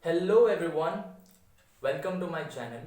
Hello everyone, welcome to my channel.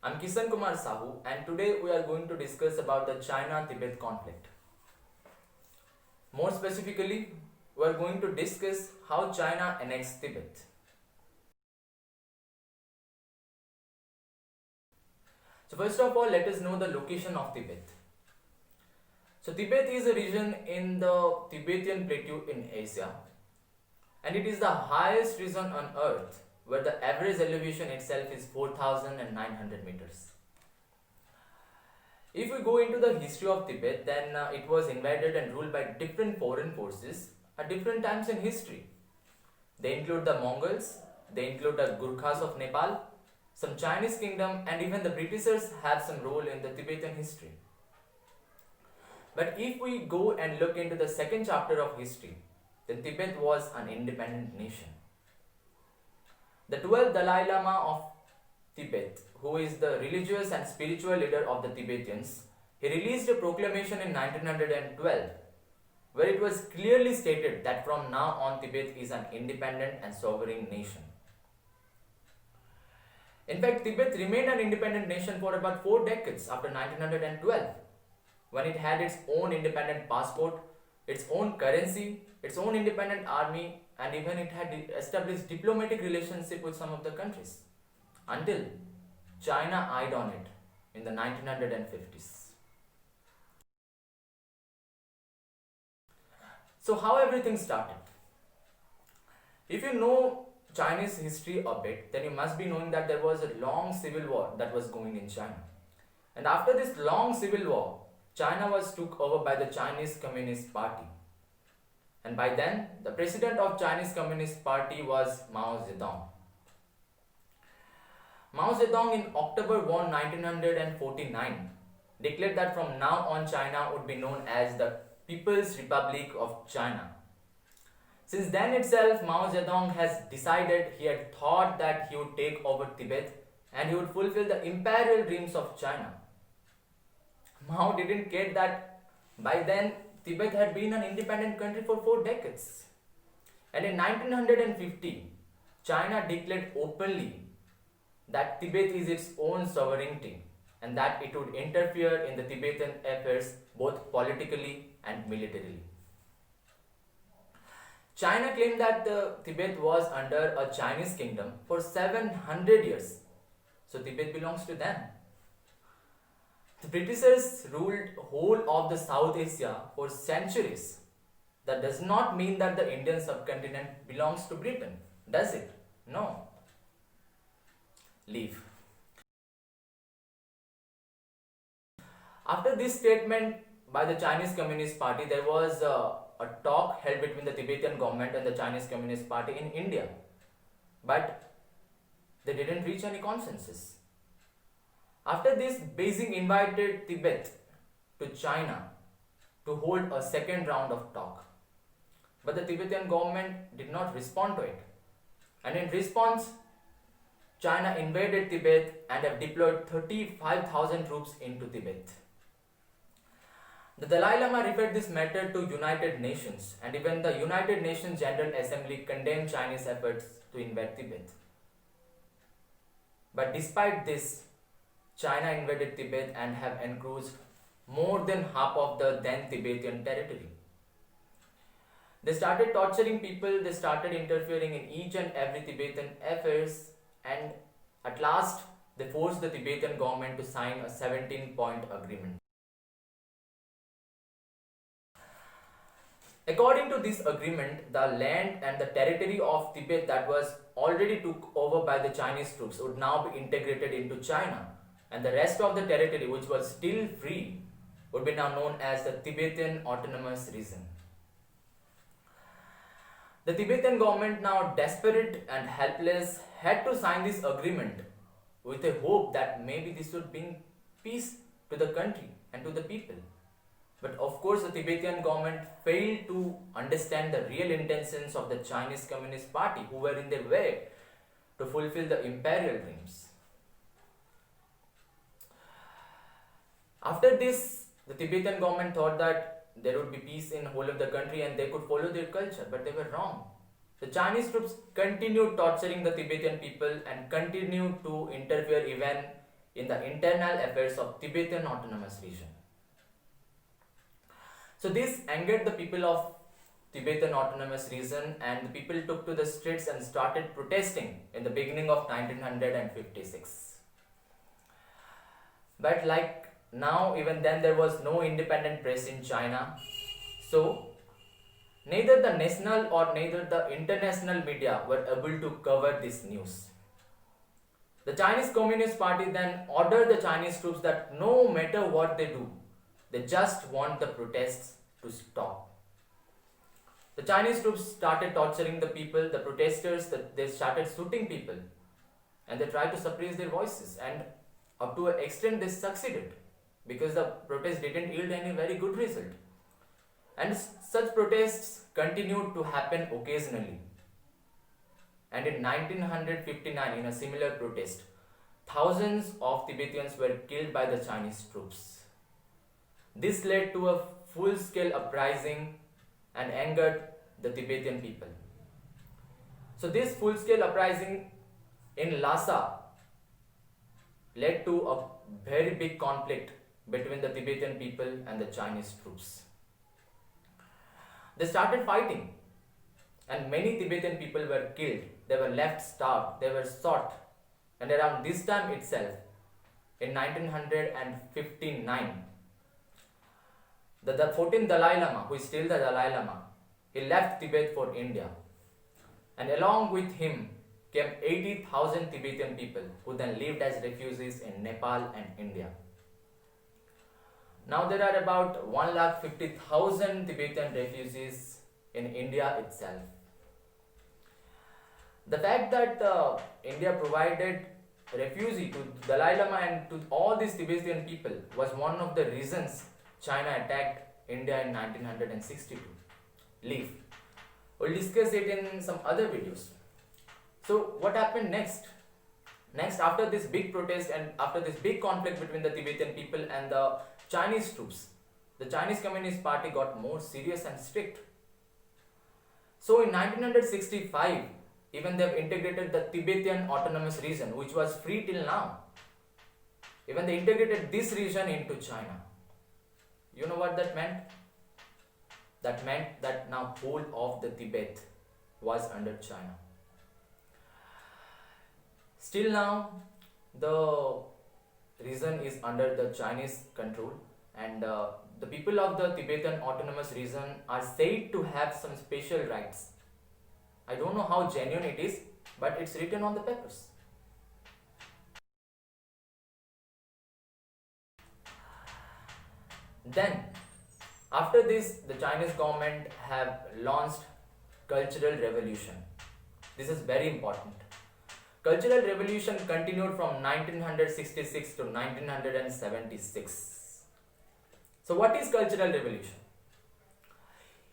I'm Kisan Kumar Sahu and today we are going to discuss about the China-Tibet conflict. More specifically, we are going to discuss how China annexed Tibet. So first of all, let us know the location of Tibet. So Tibet is a region in the Tibetan Plateau in Asia, and it is the highest region on earth where the average elevation itself is 4,900 meters. If we go into the history of Tibet, then it was invaded and ruled by different foreign forces at different times in history. They include the Mongols, they include the Gurkhas of Nepal, some Chinese kingdom, and even the Britishers have some role in the Tibetan history. But if we go and look into the second chapter of history, then Tibet was an independent nation. The 12th Dalai Lama of Tibet, who is the religious and spiritual leader of the Tibetans, he released a proclamation in 1912 where it was clearly stated that from now on Tibet is an independent and sovereign nation. In fact, Tibet remained an independent nation for about 4 decades after 1912, when it had its own independent passport, its own currency, its own independent army, and even it had established diplomatic relationship with some of the countries, until China eyed on it in the 1950s. So how everything started? If you know Chinese history a bit, then you must be knowing that there was a long civil war that was going in China. And after this long civil war, China was took over by the Chinese Communist Party. And by then, the president of Chinese Communist Party was Mao Zedong. Mao Zedong in October 1, 1949 declared that from now on China would be known as the People's Republic of China. Since then itself, Mao Zedong has decided, he had thought that he would take over Tibet and he would fulfill the imperial dreams of China. Mao didn't care that by then Tibet had been an independent country for 4 decades. And in 1950, China declared openly that Tibet is its own sovereignty and that it would interfere in the Tibetan affairs both politically and militarily. China claimed that Tibet was under a Chinese kingdom for 700 years. So Tibet belongs to them. The Britishers ruled whole of the South Asia for centuries. That does not mean that the Indian subcontinent belongs to Britain, does it? No. Leave. After this statement by the Chinese Communist Party, there was a talk held between the Tibetan government and the Chinese Communist Party in India. But they didn't reach any consensus. After this, Beijing invited Tibet to China to hold a second round of talk. But the Tibetan government did not respond to it. And in response, China invaded Tibet and have deployed 35,000 troops into Tibet. The Dalai Lama referred this matter to United Nations, and even the United Nations General Assembly condemned Chinese efforts to invade Tibet. But despite this, China invaded Tibet and have encroached more than half of the then Tibetan territory. They started torturing people, they started interfering in each and every Tibetan affairs, and at last they forced the Tibetan government to sign a 17-point agreement. According to this agreement, the land and the territory of Tibet that was already took over by the Chinese troops would now be integrated into China, and the rest of the territory, which was still free, would be now known as the Tibetan Autonomous Region. The Tibetan government, now desperate and helpless, had to sign this agreement with a hope that maybe this would bring peace to the country and to the people. But of course, the Tibetan government failed to understand the real intentions of the Chinese Communist Party, who were in their way to fulfill the imperial dreams. After this, the Tibetan government thought that there would be peace in whole of the country and they could follow their culture, but they were wrong. The Chinese troops continued torturing the Tibetan people and continued to interfere even in the internal affairs of Tibetan Autonomous Region. So this angered the people of Tibetan Autonomous Region, and the people took to the streets and started protesting in the beginning of 1956. But like now, even then there was no independent press in China. So neither the national or neither the international media were able to cover this news. The Chinese Communist Party then ordered the Chinese troops that no matter what they do, they just want the protests to stop. The Chinese troops started torturing the people, the protesters, they started shooting people, and they tried to suppress their voices, and up to an extent they succeeded because the protest didn't yield any very good result. And such protests continued to happen occasionally. And in 1959, in a similar protest, thousands of Tibetans were killed by the Chinese troops. This led to a full-scale uprising and angered the Tibetan people. So this full-scale uprising in Lhasa led to a very big conflict between the Tibetan people and the Chinese troops. They started fighting, and many Tibetan people were killed. They were left starved, they were shot. And around this time itself, in 1959, the 14th Dalai Lama, who is still the Dalai Lama, he left Tibet for India. And along with him came 80,000 Tibetan people who then lived as refugees in Nepal and India. Now there are about 150,000 Tibetan refugees in India itself. The fact that India provided refugee to Dalai Lama and to all these Tibetan people was one of the reasons China attacked India in 1962. Leave. We'll discuss it in some other videos. So what happened next? Next, after this big protest and after this big conflict between the Tibetan people and the Chinese troops, the Chinese Communist Party got more serious and strict. So in 1965, even they have integrated the Tibetan Autonomous Region, which was free till now. Even they integrated this region into China. You know what that meant? That meant that now whole of the Tibet was under China. Still now, the region is under the Chinese control, and the people of the Tibetan Autonomous Region are said to have some special rights. I don't know how genuine it is, but it's written on the papers. Then, after this, the Chinese government have launched Cultural Revolution. This is very important. Cultural Revolution continued from 1966 to 1976. So what is Cultural Revolution?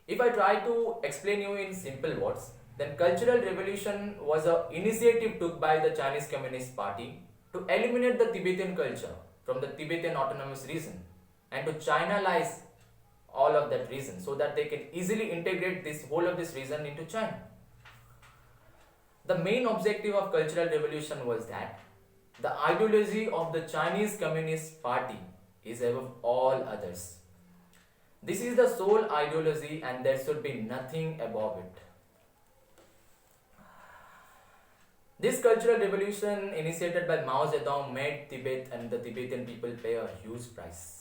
If I try to explain you in simple words, then Cultural Revolution was an initiative took by the Chinese Communist Party to eliminate the Tibetan culture from the Tibetan Autonomous Region and to Chinalize all of that region so that they can easily integrate this whole of this region into China. The main objective of Cultural Revolution was that the ideology of the Chinese Communist Party is above all others. This is the sole ideology and there should be nothing above it. This Cultural Revolution initiated by Mao Zedong made Tibet and the Tibetan people pay a huge price.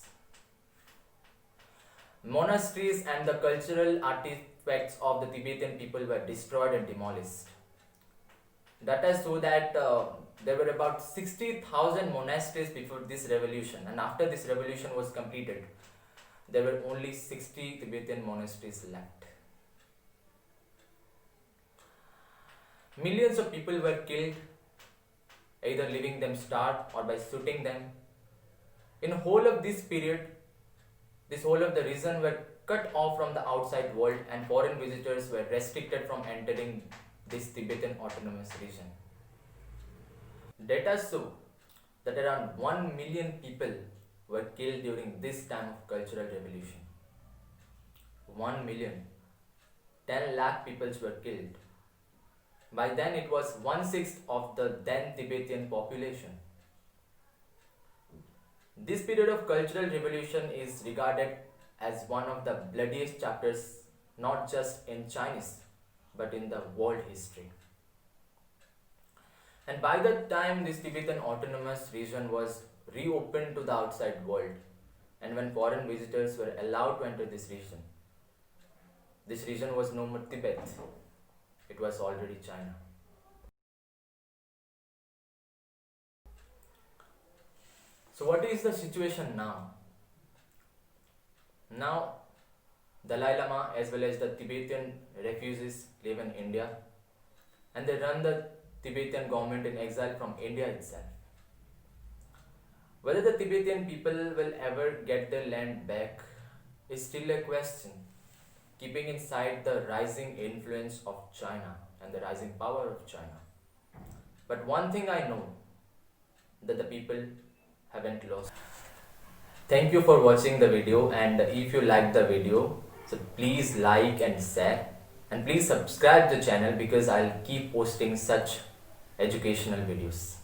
Monasteries and the cultural artifacts of the Tibetan people were destroyed and demolished. Data show that there were about 60,000 monasteries before this revolution, and after this revolution was completed, there were only 60 Tibetan monasteries left. Millions of people were killed, either leaving them starved or by shooting them. In whole of this period, this whole of the region were cut off from the outside world and foreign visitors were restricted from entering this Tibetan Autonomous Region. Data show that around 1 million people were killed during this time of Cultural Revolution. 1 million. 10 lakh people were killed By then, it was 1/6 of the then Tibetan population. This period of cultural revolution is regarded as one of the bloodiest chapters not just in Chinese but in the world history. And by the time this Tibetan autonomous region was reopened to the outside world, and when foreign visitors were allowed to enter this region was no more Tibet, it was already China. So, what is the situation now? Now, Dalai Lama as well as the Tibetan refugees live in India, and they run the Tibetan government in exile from India itself. Whether the Tibetan people will ever get their land back is still a question, keeping in sight the rising influence of China and the rising power of China. But one thing I know, that the people haven't lost. Thank you for watching the video, and if you like the video, so please like and share, and please subscribe the channel because I'll keep posting such educational videos.